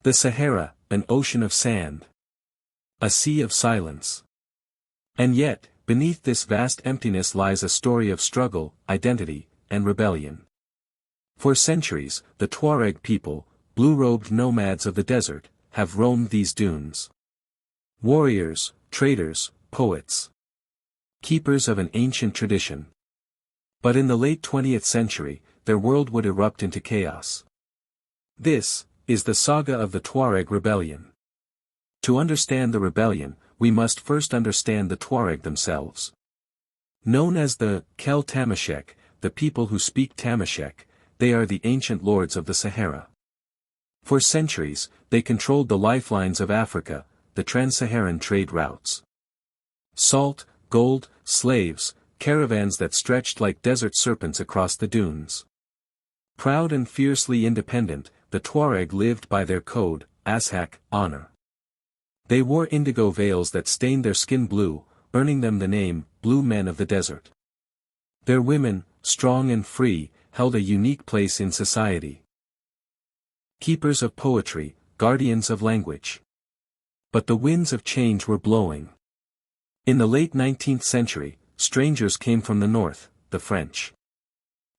The Sahara, an ocean of sand. A sea of silence. And yet, beneath this vast emptiness lies a story of struggle, identity, and rebellion. For centuries, the Tuareg people, blue-robed nomads of the desert, have roamed these dunes. Warriors, traders, poets. Keepers of an ancient tradition. But in the late 20th century, their world would erupt into chaos. This is the saga of the Tuareg rebellion. To understand the rebellion, we must first understand the Tuareg themselves. Known as the Kel Tamashek, the people who speak Tamashek, they are the ancient lords of the Sahara. For centuries, they controlled the lifelines of Africa, the trans-Saharan trade routes. Salt, gold, slaves, caravans that stretched like desert serpents across the dunes. Proud and fiercely independent, the Tuareg lived by their code, Ashak, honor. They wore indigo veils that stained their skin blue, earning them the name, Blue Men of the Desert. Their women, strong and free, held a unique place in society. Keepers of poetry, guardians of language. But the winds of change were blowing. In the late 19th century, strangers came from the north, the French.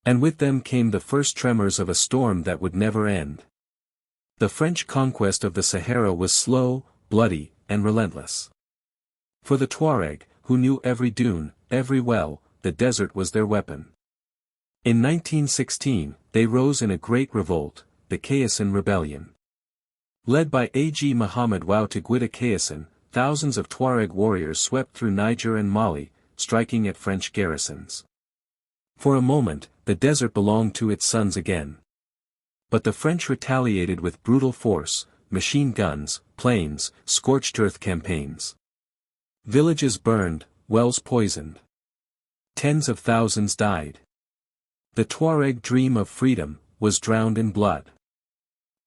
And with them came the first tremors of a storm that would never end. The French conquest of the Sahara was slow, bloody, and relentless. For the Tuareg, who knew every dune, every well, the desert was their weapon. In 1916, they rose in a great revolt, the Kayasan Rebellion. Led by A.G. Muhammad Ouattara Kayasan, thousands of Tuareg warriors swept through Niger and Mali, striking at French garrisons. For a moment, the desert belonged to its sons again. But the French retaliated with brutal force, machine guns, planes, scorched earth campaigns. Villages burned, wells poisoned. Tens of thousands died. The Tuareg dream of freedom was drowned in blood.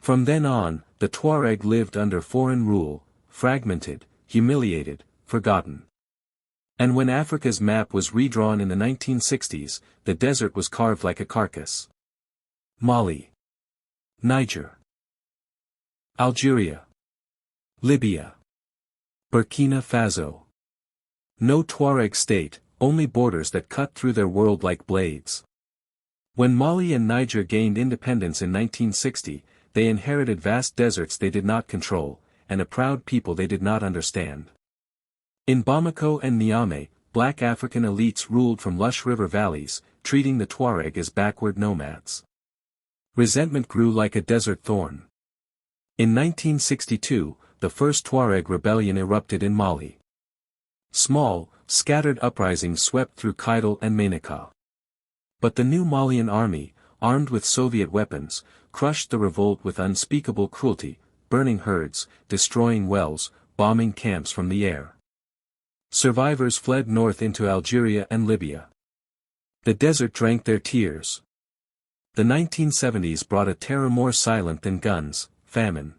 From then on, the Tuareg lived under foreign rule, fragmented, humiliated, forgotten. And when Africa's map was redrawn in the 1960s, the desert was carved like a carcass. Mali. Niger. Algeria. Libya. Burkina Faso. No Tuareg state, only borders that cut through their world like blades. When Mali and Niger gained independence in 1960, they inherited vast deserts they did not control, and a proud people they did not understand. In Bamako and Niamey, black African elites ruled from lush river valleys, treating the Tuareg as backward nomads. Resentment grew like a desert thorn. In 1962, the first Tuareg rebellion erupted in Mali. Small, scattered uprisings swept through Kidal and Menaka. But the new Malian army, armed with Soviet weapons, crushed the revolt with unspeakable cruelty, burning herds, destroying wells, bombing camps from the air. Survivors fled north into Algeria and Libya. The desert drank their tears. The 1970s brought a terror more silent than guns, famine.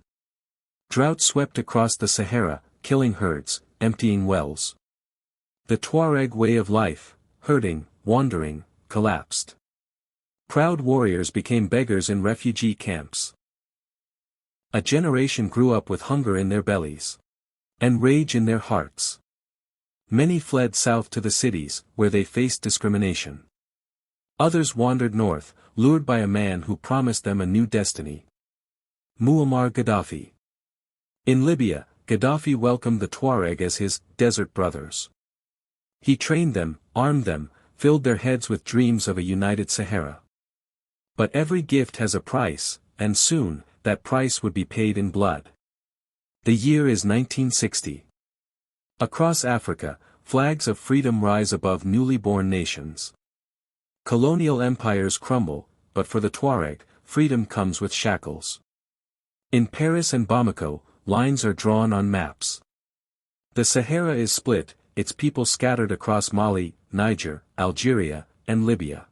Drought swept across the Sahara, killing herds, emptying wells. The Tuareg way of life, herding, wandering, collapsed. Proud warriors became beggars in refugee camps. A generation grew up with hunger in their bellies. And rage in their hearts. Many fled south to the cities, where they faced discrimination. Others wandered north, lured by a man who promised them a new destiny. Muammar Gaddafi. In Libya, Gaddafi welcomed the Tuareg as his desert brothers. He trained them, armed them, filled their heads with dreams of a united Sahara. But every gift has a price, and soon, that price would be paid in blood. The year is 1960. Across Africa, flags of freedom rise above newly born nations. Colonial empires crumble, but for the Tuareg, freedom comes with shackles. In Paris and Bamako, lines are drawn on maps. The Sahara is split, its people scattered across Mali, Niger, Algeria, and Libya.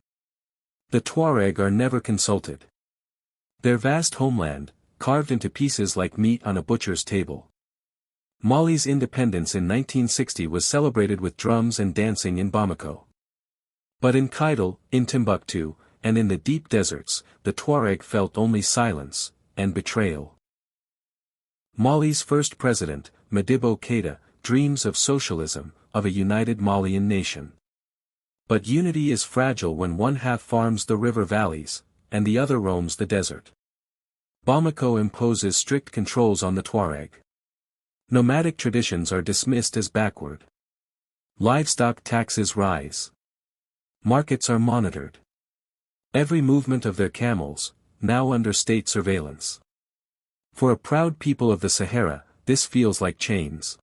The Tuareg are never consulted. Their vast homeland, carved into pieces like meat on a butcher's table. Mali's independence in 1960 was celebrated with drums and dancing in Bamako. But in Kidal, in Timbuktu, and in the deep deserts, the Tuareg felt only silence, and betrayal. Mali's first president, Modibo Keïta, dreams of socialism, of a united Malian nation. But unity is fragile when one half farms the river valleys, and the other roams the desert. Bamako imposes strict controls on the Tuareg. Nomadic traditions are dismissed as backward. Livestock taxes rise. Markets are monitored. Every movement of their camels, now under state surveillance. For a proud people of the Sahara, this feels like chains.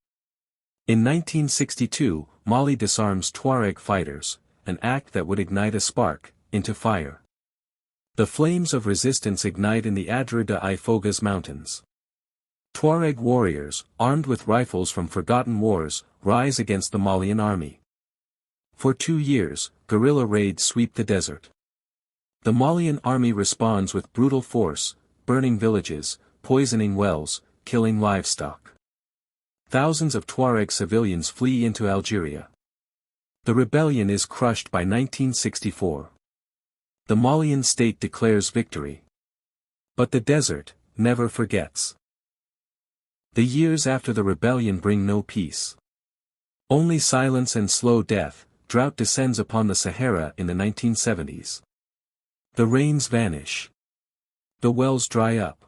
In 1962, Mali disarms Tuareg fighters, an act that would ignite a spark, into fire. The flames of resistance ignite in the Adrar de Ifoghas mountains. Tuareg warriors, armed with rifles from forgotten wars, rise against the Malian army. For 2 years, guerrilla raids sweep the desert. The Malian army responds with brutal force, burning villages, poisoning wells, killing livestock. Thousands of Tuareg civilians flee into Algeria. The rebellion is crushed by 1964. The Malian state declares victory. But the desert never forgets. The years after the rebellion bring no peace. Only silence and slow death. Drought descends upon the Sahara in the 1970s. The rains vanish. The wells dry up.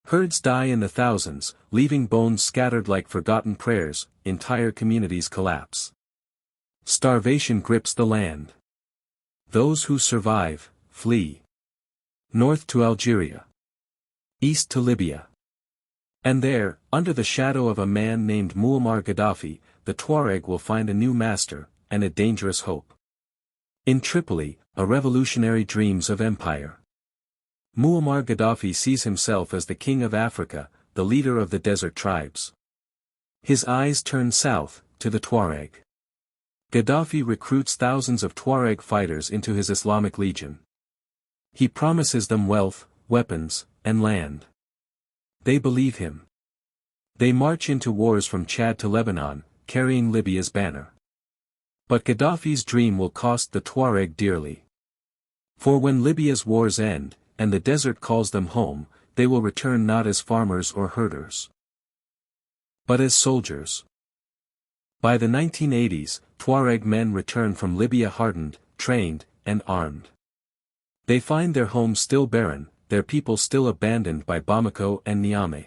Herds die in the thousands, leaving bones scattered like forgotten prayers. Entire communities collapse. Starvation grips the land. Those who survive, flee. North to Algeria. East to Libya. And there, under the shadow of a man named Muammar Gaddafi, the Tuareg will find a new master, and a dangerous hope. In Tripoli, a revolutionary dreams of empire. Muammar Gaddafi sees himself as the king of Africa, the leader of the desert tribes. His eyes turn south, to the Tuareg. Gaddafi recruits thousands of Tuareg fighters into his Islamic Legion. He promises them wealth, weapons, and land. They believe him. They march into wars from Chad to Lebanon, carrying Libya's banner. But Gaddafi's dream will cost the Tuareg dearly. For when Libya's wars end, and the desert calls them home, they will return not as farmers or herders, but as soldiers. By the 1980s, Tuareg men return from Libya hardened, trained, and armed. They find their homes still barren, their people still abandoned by Bamako and Niamey.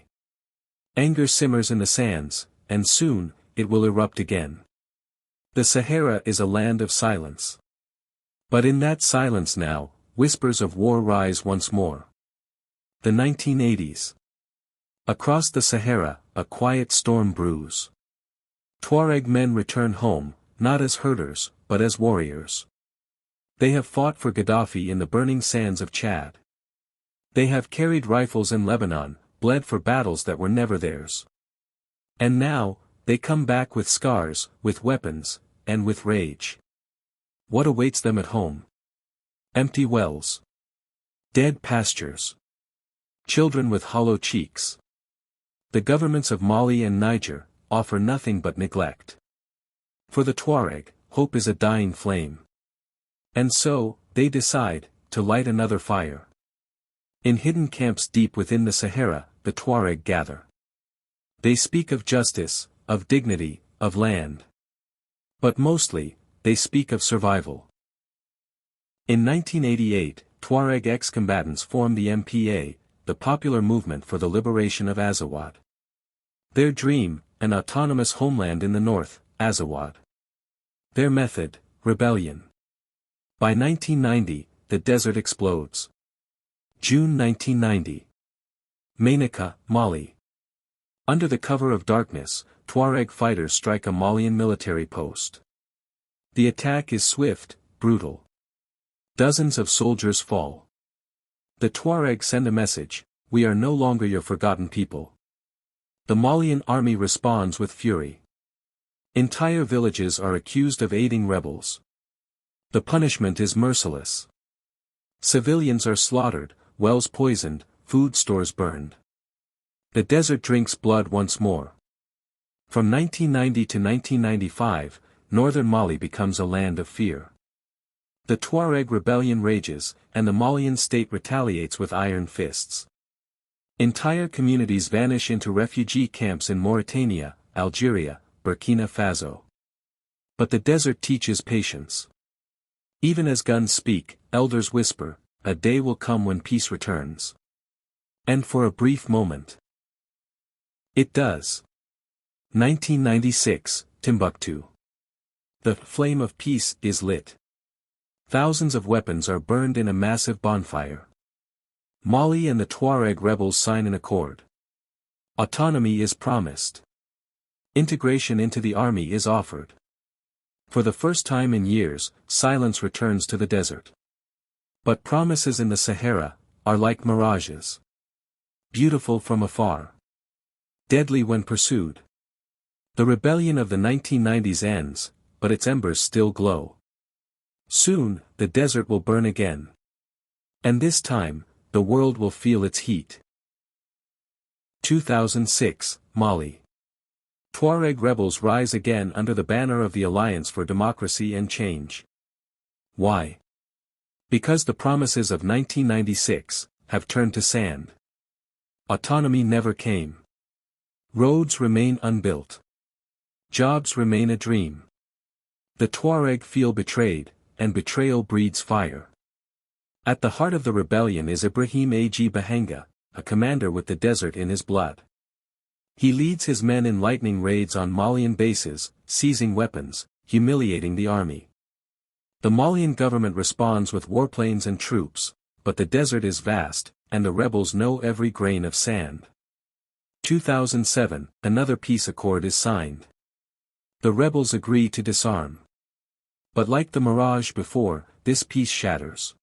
Anger simmers in the sands, and soon, it will erupt again. The Sahara is a land of silence. But in that silence now, whispers of war rise once more. The 1980s. Across the Sahara, a quiet storm brews. Tuareg men return home, not as herders, but as warriors. They have fought for Gaddafi in the burning sands of Chad. They have carried rifles in Lebanon, bled for battles that were never theirs. And now, they come back with scars, with weapons, and with rage. What awaits them at home? Empty wells. Dead pastures. Children with hollow cheeks. The governments of Mali and Niger offer nothing but neglect. For the Tuareg, hope is a dying flame. And so, they decide to light another fire. In hidden camps deep within the Sahara, the Tuareg gather. They speak of justice, of dignity, of land. But mostly, they speak of survival. In 1988, Tuareg ex-combatants formed the MPA, the Popular Movement for the Liberation of Azawad. Their dream, an autonomous homeland in the north, Azawad. Their method, rebellion. By 1990, the desert explodes. June 1990. Menaka, Mali. Under the cover of darkness, Tuareg fighters strike a Malian military post. The attack is swift, brutal. Dozens of soldiers fall. The Tuareg send a message: we are no longer your forgotten people. The Malian army responds with fury. Entire villages are accused of aiding rebels. The punishment is merciless. Civilians are slaughtered, wells poisoned, food stores burned. The desert drinks blood once more. From 1990 to 1995, northern Mali becomes a land of fear. The Tuareg rebellion rages, and the Malian state retaliates with iron fists. Entire communities vanish into refugee camps in Mauritania, Algeria, Burkina Faso. But the desert teaches patience. Even as guns speak, elders whisper, a day will come when peace returns. And for a brief moment, it does. 1996, Timbuktu. The flame of peace is lit. Thousands of weapons are burned in a massive bonfire. Mali and the Tuareg rebels sign an accord. Autonomy is promised. Integration into the army is offered. For the first time in years, silence returns to the desert. But promises in the Sahara are like mirages. Beautiful from afar. Deadly when pursued. The rebellion of the 1990s ends, but its embers still glow. Soon, the desert will burn again. And this time, the world will feel its heat. 2006, Mali. Tuareg rebels rise again under the banner of the Alliance for Democracy and Change. Why? Because the promises of 1996 have turned to sand. Autonomy never came. Roads remain unbuilt. Jobs remain a dream. The Tuareg feel betrayed, and betrayal breeds fire. At the heart of the rebellion is Ibrahim Ag Bahanga, a commander with the desert in his blood. He leads his men in lightning raids on Malian bases, seizing weapons, humiliating the army. The Malian government responds with warplanes and troops, but the desert is vast, and the rebels know every grain of sand. 2007, another peace accord is signed. The rebels agree to disarm. But like the mirage before, this peace shatters.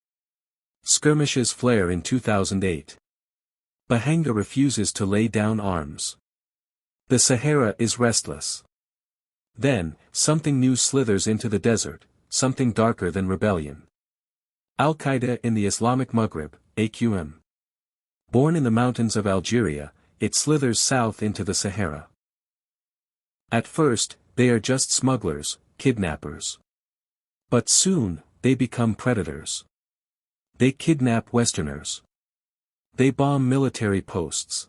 Skirmishes flare in 2008. Bahanga refuses to lay down arms. The Sahara is restless. Then, something new slithers into the desert, something darker than rebellion. Al-Qaeda in the Islamic Maghreb, AQM. Born in the mountains of Algeria, it slithers south into the Sahara. At first, they are just smugglers, kidnappers. But soon, they become predators. They kidnap Westerners. They bomb military posts.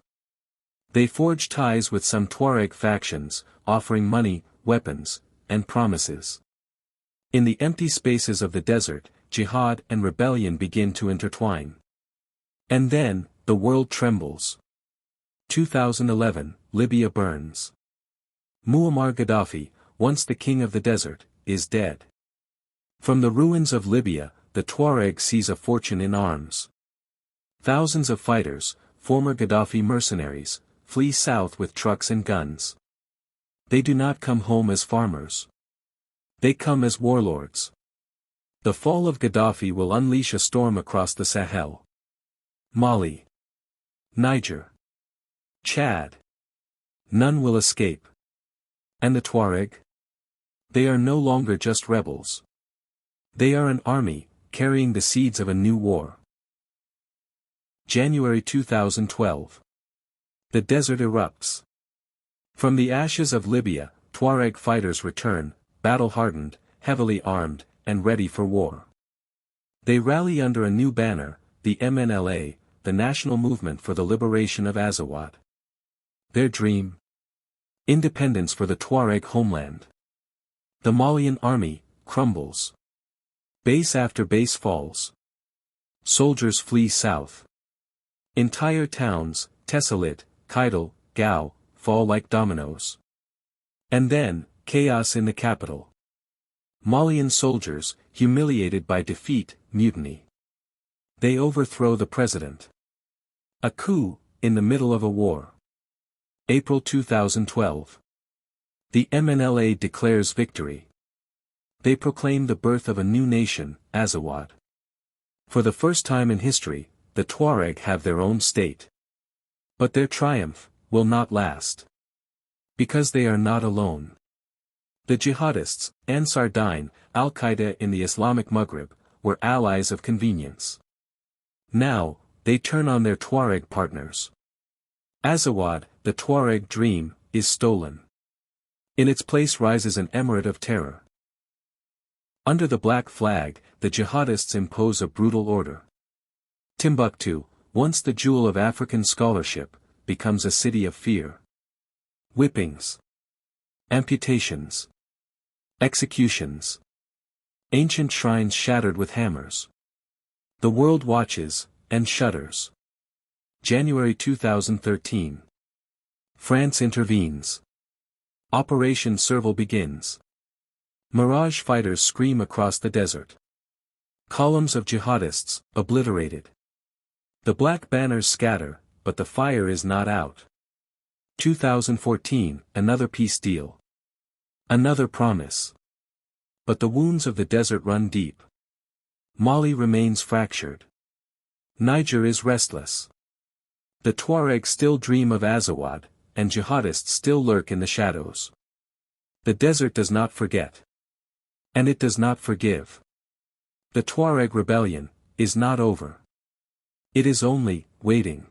They forge ties with some Tuareg factions, offering money, weapons, and promises. In the empty spaces of the desert, jihad and rebellion begin to intertwine. And then, the world trembles. 2011, Libya burns. Muammar Gaddafi, once the king of the desert, is dead. From the ruins of Libya, the Tuareg seize a fortune in arms. Thousands of fighters, former Gaddafi mercenaries, flee south with trucks and guns. They do not come home as farmers. They come as warlords. The fall of Gaddafi will unleash a storm across the Sahel. Mali. Niger. Chad. None will escape. And the Tuareg? They are no longer just rebels. They are an army, carrying the seeds of a new war. January 2012. The desert erupts. From the ashes of Libya, Tuareg fighters return, battle-hardened, heavily armed, and ready for war. They rally under a new banner, the MNLA, the National Movement for the Liberation of Azawad. Their dream? Independence for the Tuareg homeland. The Malian army crumbles. Base after base falls. Soldiers flee south. Entire towns, Tessalit, Kidal, Gao, fall like dominoes. And then, chaos in the capital. Malian soldiers, humiliated by defeat, mutiny. They overthrow the president. A coup, in the middle of a war. April 2012. The MNLA declares victory. They proclaim the birth of a new nation, Azawad. For the first time in history, the Tuareg have their own state. But their triumph will not last. Because they are not alone. The Jihadists, Ansar Dine, Al-Qaeda in the Islamic Maghreb, were allies of convenience. Now, they turn on their Tuareg partners. Azawad, the Tuareg dream, is stolen. In its place rises an emirate of terror. Under the black flag, the jihadists impose a brutal order. Timbuktu, once the jewel of African scholarship, becomes a city of fear. Whippings. Amputations. Executions. Ancient shrines shattered with hammers. The world watches, and shudders. January 2013. France intervenes. Operation Serval begins. Mirage fighters scream across the desert. Columns of jihadists, obliterated. The black banners scatter, but the fire is not out. 2014, another peace deal. Another promise. But the wounds of the desert run deep. Mali remains fractured. Niger is restless. The Tuareg still dream of Azawad, and jihadists still lurk in the shadows. The desert does not forget. And it does not forgive. The Tuareg rebellion is not over. It is only waiting.